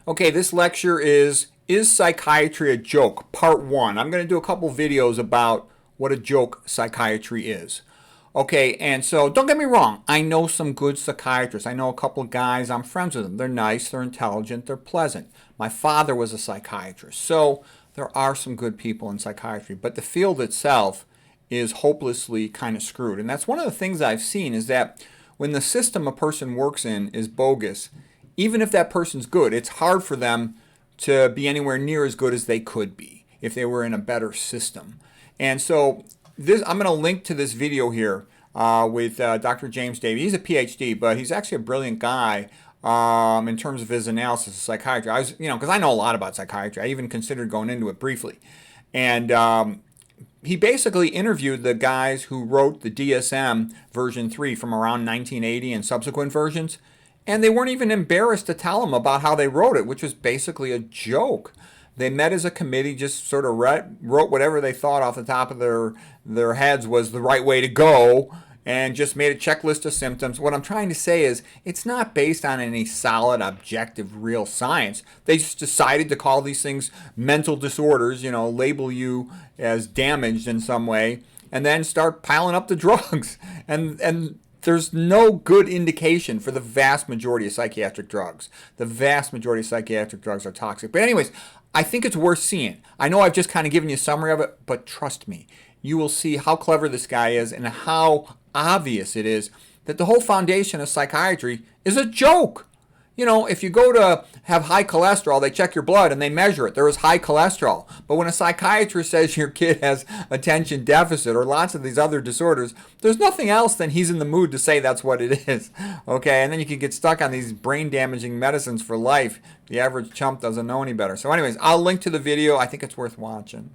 Okay, this lecture is Psychiatry a Joke? Part 1. I'm going to do a couple videos about what a joke psychiatry is. Okay, and so don't get me wrong, I know some good psychiatrists. I know a couple of guys, I'm friends with them. They're nice, they're intelligent, they're pleasant. My father was a psychiatrist, so there are some good people in psychiatry, but the field itself is hopelessly kind of screwed. And that's one of the things I've seen is that when the system a person works in is bogus, even if that person's good, it's hard for them to be anywhere near as good as they could be if they were in a better system. And so I'm going to link to this video here with Dr. James Davies. He's a PhD, but he's actually a brilliant guy in terms of his analysis of psychiatry. Because I know a lot about psychiatry. I even considered going into it briefly. And he basically interviewed the guys who wrote the DSM version 3 from around 1980 and subsequent versions. And they weren't even embarrassed to tell him about how they wrote it, which was basically a joke. They met as a committee, just sort of wrote whatever they thought off the top of their heads was the right way to go, and just made a checklist of symptoms. What I'm trying to say is it's not based on any solid, objective, real science. They just decided to call these things mental disorders, label you as damaged in some way, and then start piling up the drugs. And there's no good indication for the vast majority of psychiatric drugs. The vast majority of psychiatric drugs are toxic. But anyways, I think it's worth seeing. I know I've just kind of given you a summary of it, but trust me, you will see how clever this guy is and how obvious it is that the whole foundation of psychiatry is a joke. If you go to have high cholesterol, they check your blood and they measure it. There is high cholesterol. But when a psychiatrist says your kid has attention deficit or lots of these other disorders, there's nothing else than he's in the mood to say that's what it is. Okay, and then you can get stuck on these brain-damaging medicines for life. The average chump doesn't know any better. So anyways, I'll link to the video. I think it's worth watching.